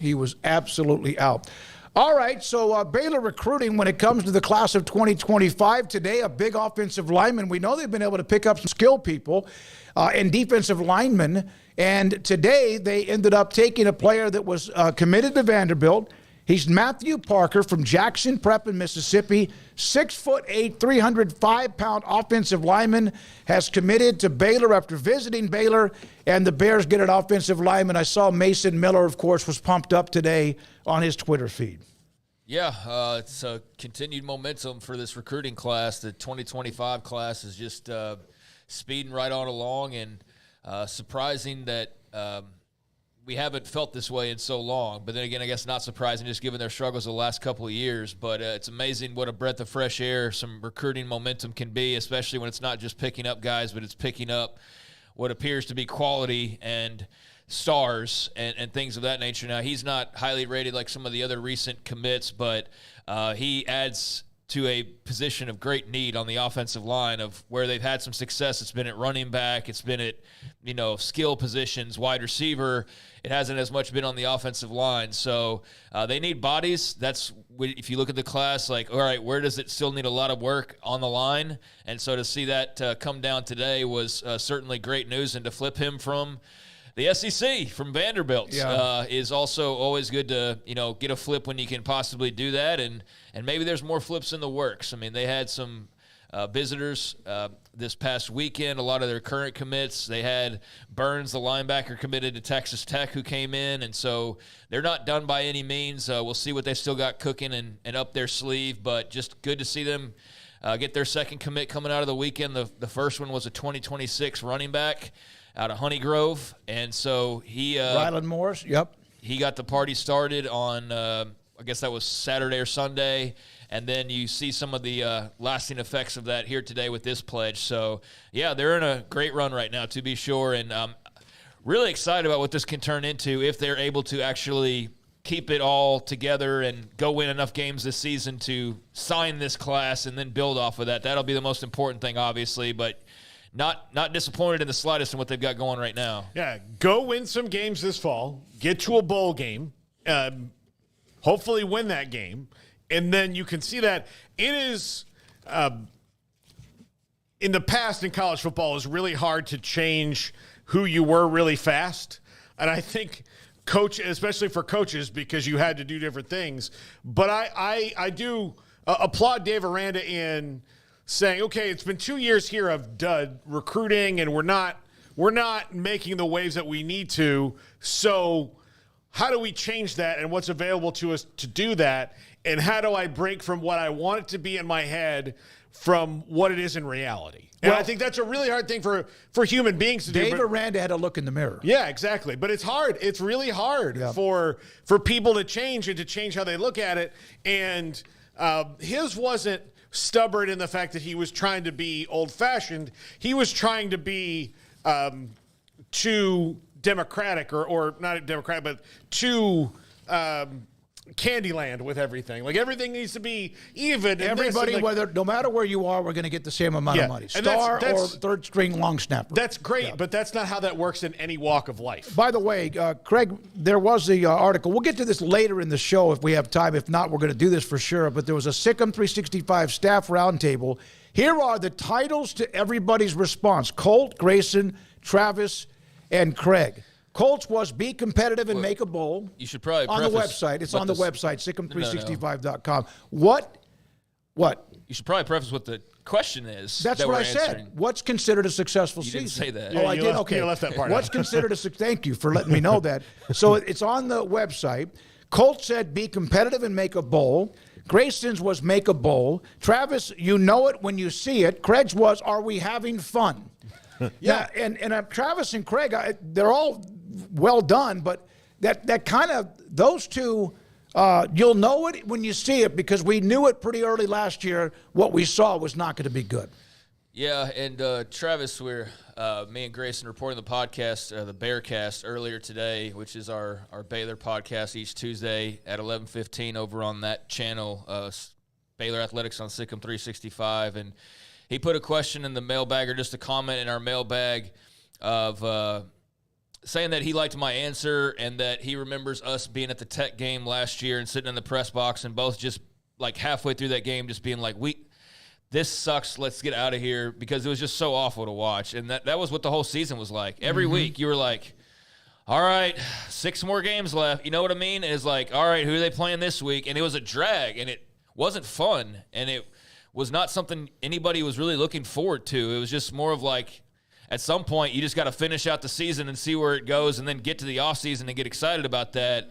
He was absolutely out. All right, so Baylor recruiting when it comes to the class of 2025 today, a big offensive lineman. We know they've been able to pick up some skilled people and defensive linemen, and today they ended up taking a player that was committed to Vanderbilt. He's Matthew Parker from Jackson Prep in Mississippi, 6'8", 305-pound offensive lineman, has committed to Baylor after visiting Baylor, and the Bears get an offensive lineman. I saw Mason Miller, of course, was pumped up today on his Twitter feed. Yeah, it's a continued momentum for this recruiting class. The 2025 class is just speeding right on along, and surprising that we haven't felt this way in so long. But then again, I guess not surprising just given their struggles the last couple of years. But it's amazing what a breath of fresh air some recruiting momentum can be, especially when it's not just picking up guys, but it's picking up what appears to be quality and stars and things of that nature. Now, he's not highly rated like some of the other recent commits, but he adds to a position of great need on the offensive line of where they've had some success. It's been at running back. It's been at, skill positions, wide receiver. It hasn't as much been on the offensive line. So they need bodies. That's, if you look at the class, like, all right, where does it still need a lot of work on the line? And so to see that come down today was certainly great news. And to flip him from the SEC, from Vanderbilt, is also always good to, get a flip when you can possibly do that. And maybe there's more flips in the works. I mean, they had some visitors this past weekend, a lot of their current commits. They had Burns, the linebacker, committed to Texas Tech, who came in. And so they're not done by any means. We'll see what they still got cooking and up their sleeve. But just good to see them get their second commit coming out of the weekend. The first one was a 2026 running back out of Honeygrove. And so he Ryland Morris, yep. He got the party started on, I guess that was Saturday or Sunday. And then you see some of the lasting effects of that here today with this pledge. So, yeah, they're in a great run right now, to be sure. And really excited about what this can turn into if they're able to actually keep it all together and go win enough games this season to sign this class and then build off of that. That'll be the most important thing, obviously, but not disappointed in the slightest in what they've got going right now. Yeah, go win some games this fall, get to a bowl game, hopefully win that game, and then you can see that it is in the past in college football, it's really hard to change who you were really fast. And I think especially for coaches, because you had to do different things. But I do applaud Dave Aranda in saying, okay, it's been 2 years here of dud recruiting, and we're not making the waves that we need to. So how do we change that, and what's available to us to do that? And how do I break from what I want it to be in my head from what it is in reality? And I think that's a really hard thing for human beings to do. Dave Aranda had to look in the mirror. Yeah, exactly. But it's hard. It's really hard for people to change and to change how they look at it. And his wasn't stubborn in the fact that he was trying to be old-fashioned. He was trying to be too democratic or not democratic, but too Candyland with everything. Like, everything needs to be even. Everybody, no matter where you are, we're going to get the same amount of money. Star or third-string long snapper. That's great, but that's not how that works in any walk of life. By the way, Craig, there was the article. We'll get to this later in the show if we have time. If not, we're going to do this for sure. But there was a Sikkim 365 staff roundtable. Here are the titles to everybody's response: Colt, Grayson, Travis, and Craig. Colts was be competitive and make a bowl. You should probably on the website. It's on the website, Sikkim365.com. What? You should probably preface what the question is. That's what I said. What's considered a successful season? You didn't say that. Oh, I did? Okay. You left that part What's out. considered thank you for letting me know that. So it's on the website. Colt said be competitive and make a bowl. Grayson's was make a bowl. Travis, you know it when you see it. Craig's was, are we having fun? Yeah, and Travis and Craig, they're all well done, but that kind of, those two, you'll know it when you see it, because we knew it pretty early last year. What we saw was not going to be good. Yeah, and Travis, me and Grayson reporting the podcast, the Bearcast, earlier today, which is our Baylor podcast each Tuesday at 11:15 over on that channel, Baylor Athletics on Sikkim 365, and he put a question in the mailbag, or just a comment in our mailbag of saying that he liked my answer and that he remembers us being at the Tech game last year and sitting in the press box and both just like halfway through that game just being like, this sucks, let's get out of here, because it was just so awful to watch. And that was what the whole season was like. Every week you were like, all right, 6 more games left. You know what I mean? It's like, all right, who are they playing this week? And it was a drag, and it wasn't fun, and it was not something anybody was really looking forward to. It was just more of like, at some point, you just got to finish out the season and see where it goes and then get to the offseason and get excited about that.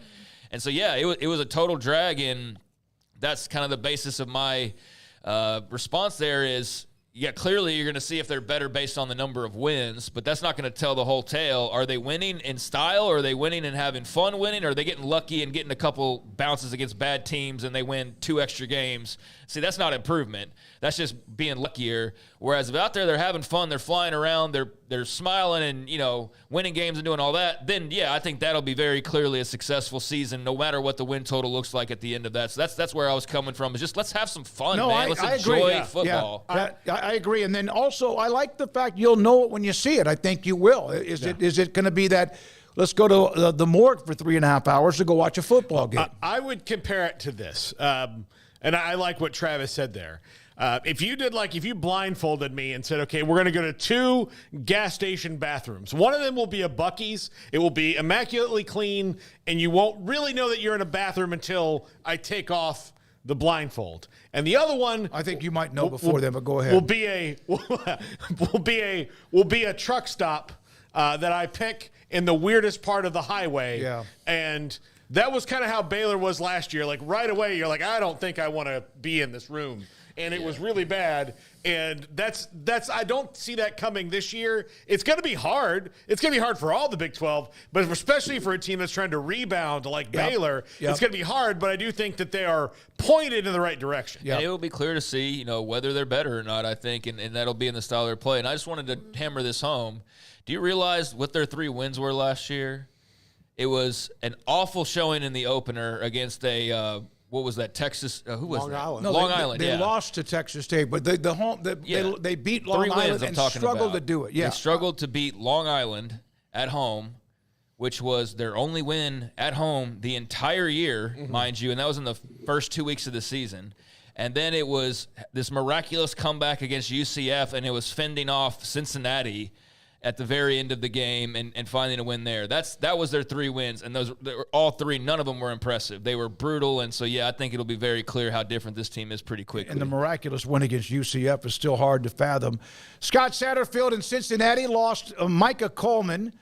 And so, yeah, it was a total drag, and that's kind of the basis of my response there is, yeah, clearly you're going to see if they're better based on the number of wins, but that's not going to tell the whole tale. Are they winning in style, or are they winning and having fun winning, or are they getting lucky and getting a couple bounces against bad teams and they win 2 extra games? See, that's not improvement. That's just being luckier. Whereas if out there they're having fun, they're flying around, they're smiling and, you know, winning games and doing all that, then, yeah, I think that'll be very clearly a successful season no matter what the win total looks like at the end of that. So that's where I was coming from, is just let's have some fun, man. Let's enjoy football. Yeah, I agree. And then also I like the fact you'll know it when you see it. I think you will. Is it going to be that let's go to the morgue for 3.5 hours to go watch a football game? I would compare it to this. And I like what Travis said there. If you blindfolded me and said, okay, we're going to go to 2 gas station bathrooms. One of them will be a Buc-ee's. It will be immaculately clean, and you won't really know that you're in a bathroom until I take off the blindfold. And the other one, I think you might know before then, but go ahead. Will be a truck stop that I pick in the weirdest part of the highway. Yeah. And that was kind of how Baylor was last year. Like right away, you're like, I don't think I want to be in this room. And it was really bad. And that's I don't see that coming this year. It's going to be hard. It's going to be hard for all the Big 12, but especially for a team that's trying to rebound like Baylor. It's going to be hard, but I do think that they are pointed in the right direction. Yeah, it will be clear to see, you know, whether they're better or not, I think, and that'll be in the style of their play. And I just wanted to hammer this home. Do you realize what their 3 wins were last year? It was an awful showing in the opener against a what was that? Texas? Who was Long that? Island. No, Long Island. They lost to Texas State, but they beat Long 3 Island wins, and struggled to do it. Yeah, they struggled to beat Long Island at home, which was their only win at home the entire year, mind you, and that was in the first 2 weeks of the season. And then it was this miraculous comeback against UCF, and it was fending off Cincinnati at the very end of the game and finding a win there. That was their 3 wins, and those were all 3. None of them were impressive. They were brutal, and so, yeah, I think it'll be very clear how different this team is pretty quickly. And the miraculous win against UCF is still hard to fathom. Scott Satterfield in Cincinnati lost Micah Coleman.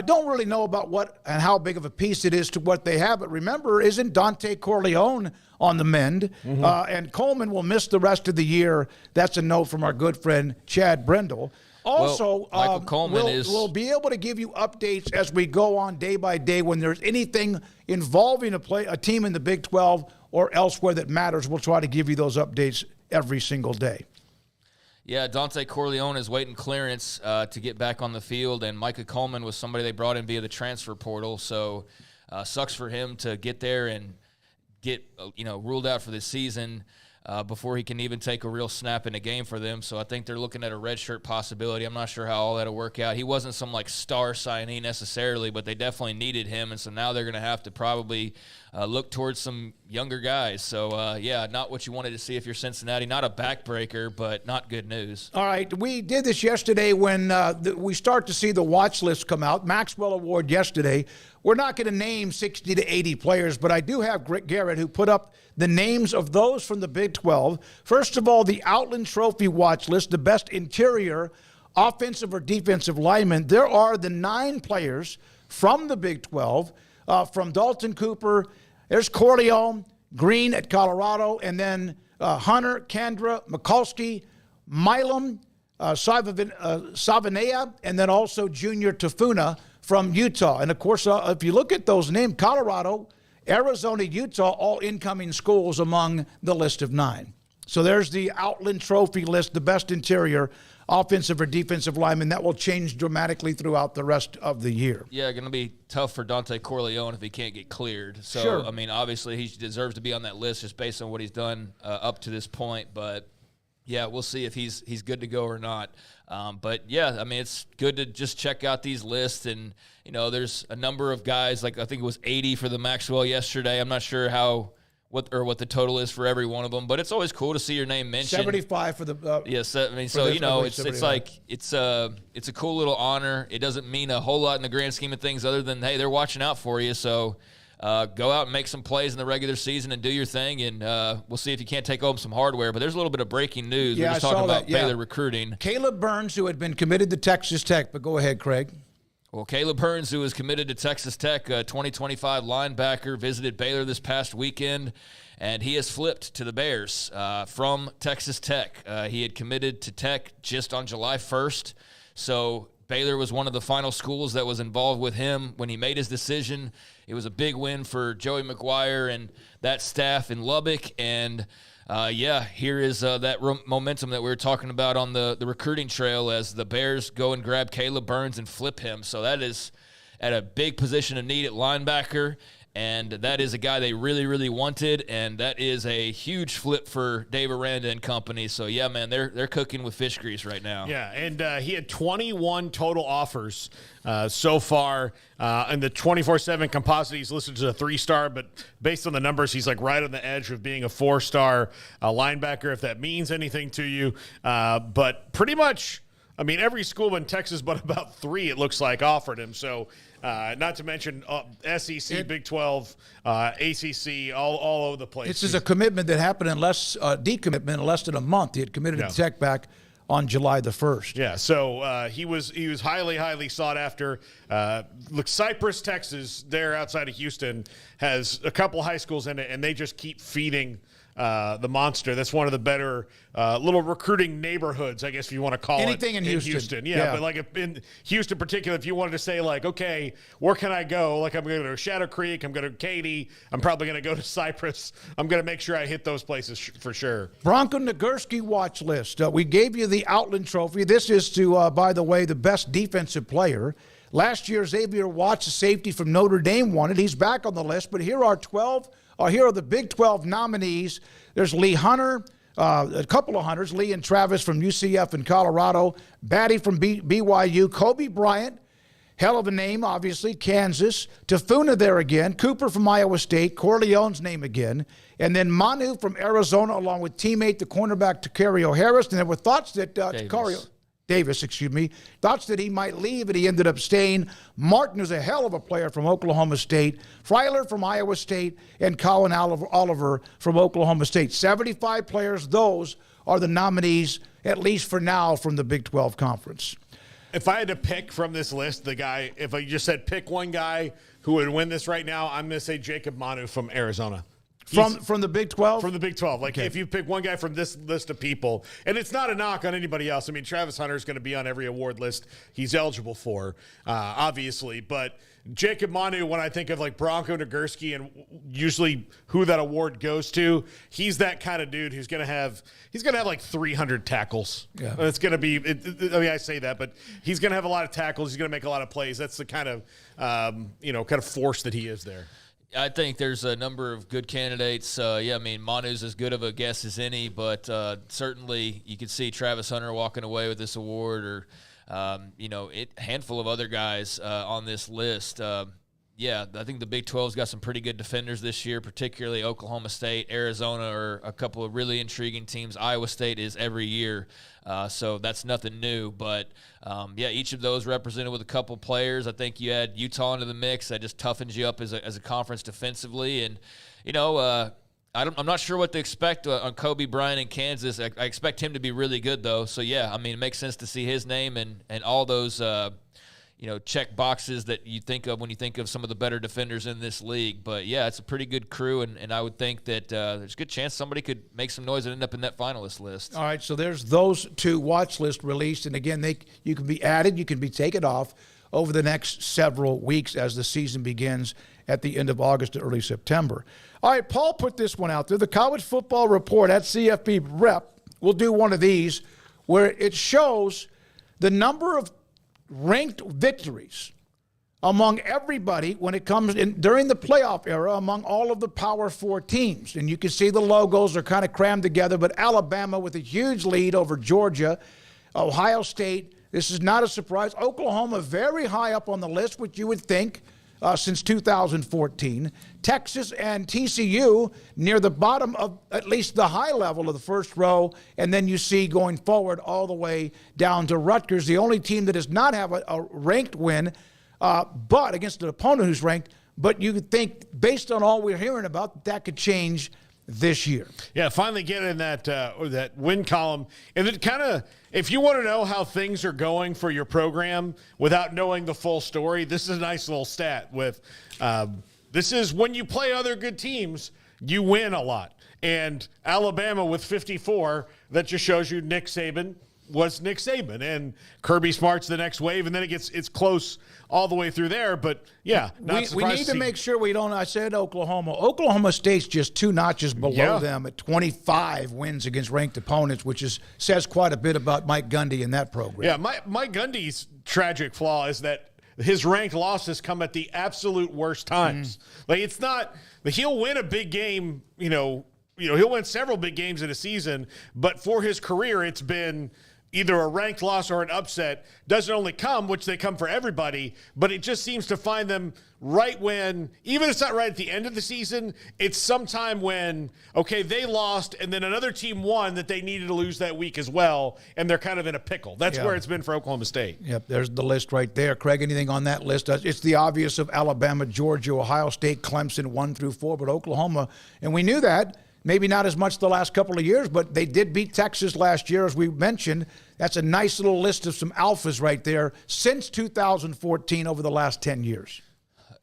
Don't really know about what and how big of a piece it is to what they have, but remember, isn't Dante Corleone on the mend? And Coleman will miss the rest of the year. That's a note from our good friend Chad Brendel. Also, Michael Coleman we'll be able to give you updates as we go on day by day when there's anything involving a team in the Big 12 or elsewhere that matters. We'll try to give you those updates every single day. Yeah, Dante Corleone is waiting clearance to get back on the field, and Micah Coleman was somebody they brought in via the transfer portal. So sucks for him to get there and get ruled out for this season. Before he can even take a real snap in a game for them. So I think they're looking at a redshirt possibility. I'm not sure how all that'll work out. He wasn't some, star signee necessarily, but they definitely needed him, and so now they're going to have to probably look towards some younger guys. So, not what you wanted to see if you're Cincinnati. Not a backbreaker, but not good news. All right, we did this yesterday when we start to see the watch list come out. Maxwell Award yesterday. We're not going to name 60 to 80 players, but I do have Garrett who put up the names of those from the Big 12. First of all, the Outland Trophy watch list, the best interior, offensive or defensive linemen. There are the 9 players from the Big 12, from Dalton Cooper. There's Corleone, Green at Colorado, and then Hunter, Kendra, Mikulski, Milam, Savanea, and then also Junior Tafuna from Utah. And, of course, if you look at those names, Colorado, Arizona, Utah, all incoming schools among the list of 9. So there's the Outland Trophy list, the best interior, offensive or defensive lineman. That will change dramatically throughout the rest of the year. Yeah, going to be tough for Dante Corleone if he can't get cleared. So, sure. I mean, obviously he deserves to be on that list just based on what he's done up to this point. But Yeah, we'll see if he's good to go or not. But yeah, I mean, it's good to just check out these lists, and there's a number of guys. Like I think it was 80 for the Maxwell yesterday. I'm not sure what the total is for every one of them, but it's always cool to see your name mentioned. 75 for the yes. I mean, so it's like it's a cool little honor. It doesn't mean a whole lot in the grand scheme of things, other than hey, they're watching out for you. So. Go out and make some plays in the regular season and do your thing, and we'll see if you can't take home some hardware. But there's a little bit of breaking news. Yeah, We're just talking about Baylor recruiting. Caleb Burns, who had been committed to Texas Tech, but go ahead, Craig. Well, Caleb Burns, who was committed to Texas Tech, 2025 linebacker, visited Baylor this past weekend, and he has flipped to the Bears from Texas Tech. He had committed to Tech just on July 1st, so Baylor was one of the final schools that was involved with him when he made his decision. It was a big win for Joey McGuire and that staff in Lubbock. And, here is that momentum that we were talking about on the recruiting trail as the Bears go and grab Caleb Burns and flip him. So that is at a big position of need at linebacker. And that is a guy they really, really wanted, and that is a huge flip for Dave Aranda and company. So, yeah, man, they're cooking with fish grease right now. Yeah, and he had 21 total offers so far. In the 24/7 composite, he's listed as a 3-star, but based on the numbers, he's like right on the edge of being a 4-star linebacker, if that means anything to you. But pretty much, I mean, every school in Texas but about 3, it looks like, offered him. So, not to mention SEC, Big 12, ACC, all over the place. This is a commitment that happened decommitment in less than a month. He had committed to Tech back on July the 1st. Yeah, so he was highly, highly sought after. Look, Cypress, Texas, there outside of Houston, has a couple high schools in it, and they just keep feeding the monster. That's one of the better little recruiting neighborhoods, I guess, if you want to call anything it. in Houston. Yeah, but like in Houston in particular, if you wanted to say like, okay, where can I go? Like I'm going to go to Shadow Creek. I'm going to Katy. I'm probably going to go to Cypress. I'm going to make sure I hit those places for sure. Bronco Nagurski watch list. We gave you the Outland Trophy. This is to, by the way, the best defensive player. Last year, Xavier Watts, a safety from Notre Dame, won it. He's back on the list, but here are the Big 12 nominees. There's Lee Hunter, a couple of Hunters, Lee and Travis from UCF in Colorado, Batty from BYU, Kobe Bryant, hell of a name, obviously, Kansas, Tafuna there again, Cooper from Iowa State, Corleone's name again, and then Manu from Arizona, along with teammate, the cornerback, Tacario Harris. And there were thoughts that Davis, thoughts that he might leave, and he ended up staying. Martin is a hell of a player from Oklahoma State. Freiler from Iowa State, and Colin Oliver from Oklahoma State. 75 players, those are the nominees, at least for now, from the Big 12 Conference. If I had to pick from this list, if I just said pick one guy who would win this right now, I'm going to say Jacob Manu from Arizona. From the Big 12? From the Big 12. Like, if you pick one guy from this list of people, and it's not a knock on anybody else. I mean, Travis Hunter is going to be on every award list he's eligible for, obviously. But Jacob Manu, when I think of, like, Bronco Nagurski and usually who that award goes to, he's that kind of dude who's going to have like 300 tackles. Yeah. It's going to be I say that, but he's going to have a lot of tackles. He's going to make a lot of plays. That's the kind of force that he is there. I think there's a number of good candidates. I mean, Manu's as good of a guess as any, but certainly you could see Travis Hunter walking away with this award, or a handful of other guys on this list. I think the Big 12's got some pretty good defenders this year, particularly Oklahoma State, Arizona are a couple of really intriguing teams. Iowa State is every year, so that's nothing new. But, each of those represented with a couple players. I think you add Utah into the mix. That just toughens you up as a conference defensively. And, I'm not sure what to expect on Kobe Bryant in Kansas. I expect him to be really good, though. So, it makes sense to see his name and all those check boxes that you think of when you think of some of the better defenders in this league. But, it's a pretty good crew, and I would think that there's a good chance somebody could make some noise and end up in that finalist list. All right, so there's those 2 watch lists released, and again, you can be added, you can be taken off over the next several weeks as the season begins at the end of August to early September. All right, Paul put this one out there. The College Football Report at CFP Rep will do one of these where it shows the number of ranked victories among everybody when it comes in during the playoff era among all of the Power 4 teams. And you can see the logos are kind of crammed together, but Alabama with a huge lead over Georgia, Ohio State. This is not a surprise. Oklahoma very high up on the list, which you would think since 2014. Texas and TCU near the bottom of at least the high level of the first row. And then you see going forward all the way down to Rutgers, the only team that does not have a ranked win, but against an opponent who's ranked. But you could think, based on all we're hearing about, that could change this year. Yeah, finally get in that win column. And it kind of, if you want to know how things are going for your program without knowing the full story, this is a nice little stat. With this is when you play other good teams, you win a lot. And Alabama with 54, that just shows you Nick Saban was Nick Saban, and Kirby Smart's the next wave, and then it's close all the way through there. But yeah, we need to make sure we don't. I said Oklahoma State's just 2 notches below them at 25 wins against ranked opponents, which says quite a bit about Mike Gundy in that program. Yeah, Mike Gundy's tragic flaw is that his ranked losses come at the absolute worst times. Like, it's not he'll win a big game, he'll win several big games in a season, but for his career, it's been either a ranked loss or an upset. Doesn't only come, which they come for everybody, but it just seems to find them right when, even if it's not right at the end of the season, it's sometime when, okay, they lost and then another team won that they needed to lose that week as well, and they're kind of in a pickle. That's where it's been for Oklahoma State. Yep, there's the list right there. Craig, anything on that list? It's the obvious of Alabama, Georgia, Ohio State, Clemson, 1 through 4, but Oklahoma, and we knew that. Maybe not as much the last couple of years, but they did beat Texas last year, as we mentioned. That's a nice little list of some alphas right there since 2014 over the last 10 years.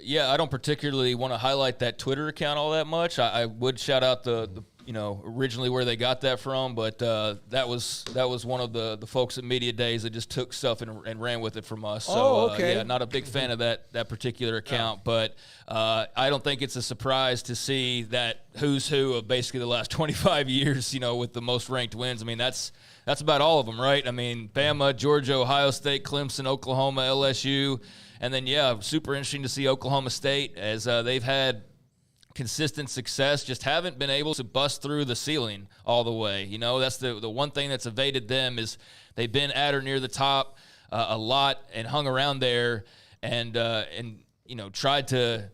Yeah, I don't particularly want to highlight that Twitter account all that much. I would shout out the originally where they got that from, but that was one of the folks at Media Days that just took stuff and ran with it from us. So, okay. Yeah, not a big fan of that particular account, but I don't think it's a surprise to see that who's who of basically the last 25 years, with the most ranked wins. I mean, that's about all of them, right? I mean, Bama, Georgia, Ohio State, Clemson, Oklahoma, LSU, and then, super interesting to see Oklahoma State as they've had consistent success, just haven't been able to bust through the ceiling all the way. That's the one thing that's evaded them is they've been at or near the top a lot and hung around there and tried to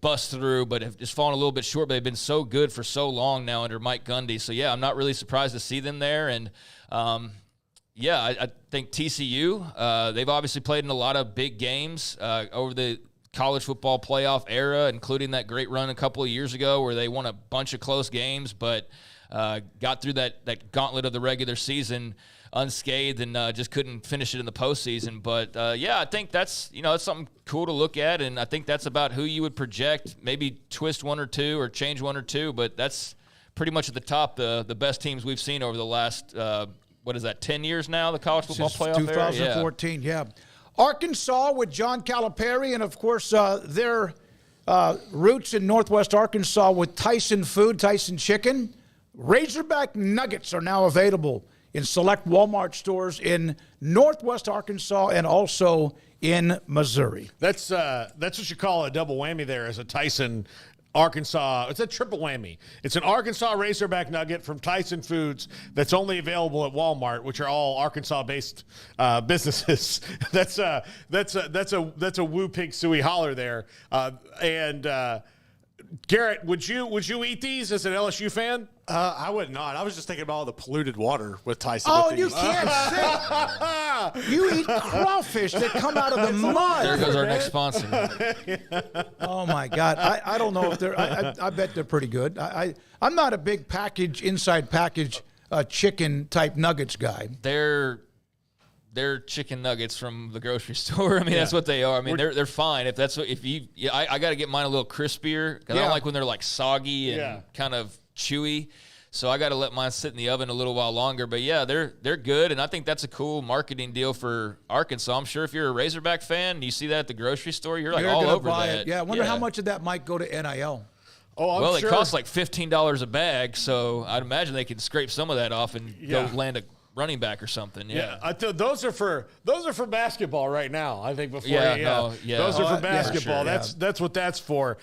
bust through, but have just fallen a little bit short. But they've been so good for so long now under Mike Gundy. So, I'm not really surprised to see them there. And, I think TCU, they've obviously played in a lot of big games over the college football playoff era, including that great run a couple of years ago where they won a bunch of close games, but got through that gauntlet of the regular season unscathed and just couldn't finish it in the postseason. But, I think that's something cool to look at, and I think that's about who you would project, maybe twist one or two or change one or two, but that's pretty much at the top, the best teams we've seen over the last, 10 years now, the college football playoff 2014, yeah. Arkansas with John Calipari, and, of course, their roots in Northwest Arkansas with Tyson Chicken. Razorback nuggets are now available in select Walmart stores in Northwest Arkansas and also in Missouri. That's what you call a double whammy there as a Tyson Arkansas. It's a triple whammy. It's an Arkansas Razorback nugget from Tyson Foods that's only available at Walmart, which are all Arkansas-based businesses. That's a woo pig suey holler there. Garrett, would you eat these as an LSU fan? I would not. I was just thinking about all the polluted water with Tyson. Oh, you can't say. You eat crawfish that come out of the mud. There goes our next sponsor. Oh, my God. I don't know if they're – I bet they're pretty good. I'm not a big inside package chicken-type nuggets guy. They're chicken nuggets from the grocery store. I mean, that's what they are. I mean, they're fine. I got to get mine a little crispier because I don't like when they're like soggy and kind of chewy. So I got to let mine sit in the oven a little while longer. But they're good, and I think that's a cool marketing deal for Arkansas. I'm sure if you're a Razorback fan and you see that at the grocery store, you're all over that. Yeah, I wonder how much of that might go to NIL. Oh, it costs like $15 a bag, so I'd imagine they could scrape some of that off and go land running back or something. Yeah. Those are for basketball right now. I think before. Those are for basketball. For sure, That's what that's for.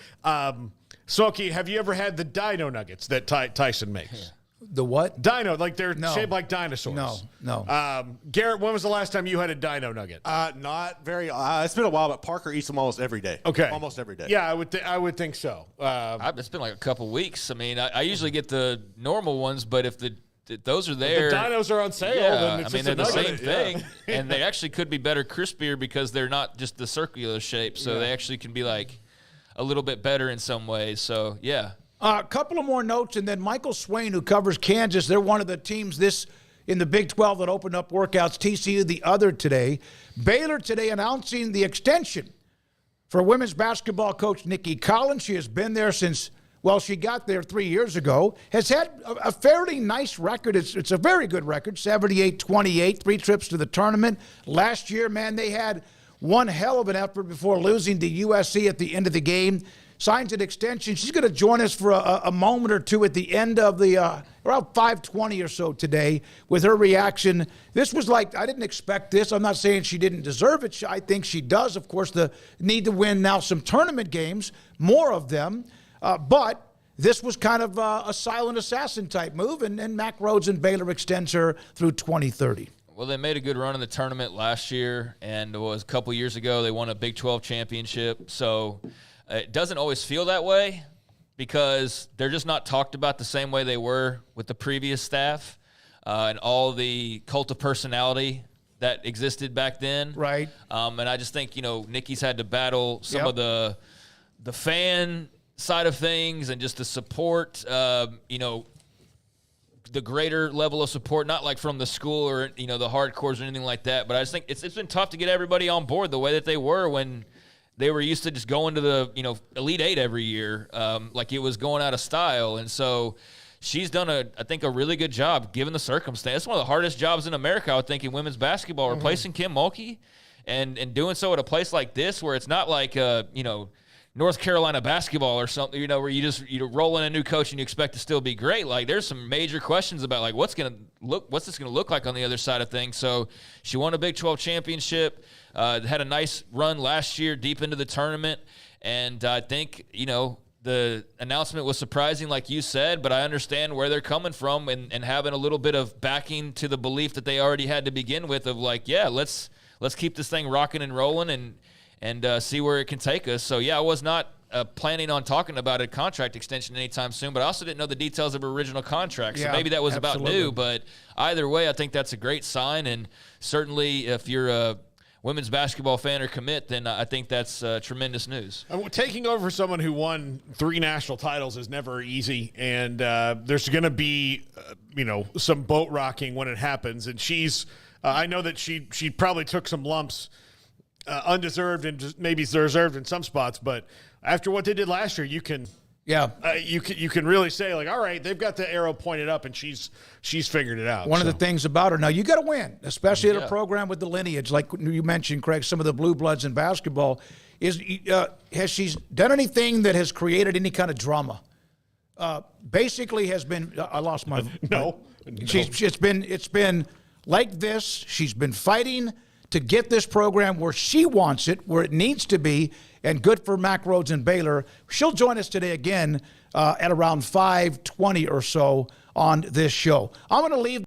Smoaky, have you ever had the dino nuggets that Tyson makes? Yeah. The what? Dino, like they're shaped like dinosaurs. No. Garrett, when was the last time you had a dino nugget? Not very. It's been a while, but Parker eats them almost every day. Okay, almost every day. Yeah, I would think so. It's been like a couple weeks. I mean, I usually get the normal ones, but if those are there, if the dinos are on sale. Yeah, then it's they're the same thing, Yeah. and they actually could be better crispier because they're not just the circular shape, so they actually can be like a little bit better in some ways. So yeah. A couple of more notes, and then Michael Swain, who covers Kansas, they're one of the teams in the Big 12 that opened up workouts. TCU the other today. Baylor today announcing the extension for women's basketball coach Nikki Collins. She has been there since, she got there 3 years ago. Has had a fairly nice record. It's a very good record, 78-28, 3 trips to the tournament. Last year, man, they had one hell of an effort before losing to USC at the end of the game. Signs an extension. She's going to join us for a moment or two at the end of the around 5:20 or so today with her reaction. This was like, I didn't expect this. I'm not saying she didn't deserve it. I think she does. Of course, the need to win now some tournament games, more of them. But this was kind of a silent assassin type move, and Mack Rhodes and Baylor extends her through 2030. Well, they made a good run in the tournament last year, and it was a couple years ago they won a Big 12 championship. So it doesn't always feel that way because they're just not talked about the same way they were with the previous staff and all the cult of personality that existed back then. Right. And I just think, Nikki's had to battle some of the fan side of things and just the support, the greater level of support, not like from the school or, the hardcores or anything like that. But I just think it's been tough to get everybody on board the way that they were when they were used to just going to the, Elite Eight every year, like it was going out of style. And so she's done, I think, a really good job given the circumstance. It's one of the hardest jobs in America, I would think, in women's basketball, replacing Kim Mulkey and doing so at a place like this where it's not like, North Carolina basketball or something, where you just roll in a new coach and you expect to still be great. Like there's some major questions about like what's this going to look like on the other side of things. So she won a Big 12 championship, had a nice run last year deep into the tournament, and I think the announcement was surprising, like you said, but I understand where they're coming from and having a little bit of backing to the belief that they already had to begin with of like, yeah, let's keep this thing rocking and rolling and see where it can take us. So, yeah, I was not planning on talking about a contract extension anytime soon, but I also didn't know the details of her original contract. So maybe that was about new, but either way, I think that's a great sign. And certainly if you're a women's basketball fan or commit, then I think that's tremendous news. Taking over for someone who won 3 national titles is never easy, and there's going to be, some boat rocking when it happens. And I know that she probably took some lumps, undeserved and just maybe deserved in some spots, but after what they did last year, you can really say like, all right, they've got the arrow pointed up and she's figured it out. One of the things about her now, you got to win, especially at a program with the lineage, like you mentioned, Craig. Some of the blue bloods in basketball has she done anything that has created any kind of drama? Basically, has been. I lost my no. It's been like this. She's been fighting to get this program where she wants it, where it needs to be, and good for Mack Rhodes and Baylor. She'll join us today again at around 5:20 or so on this show. I'm going to leave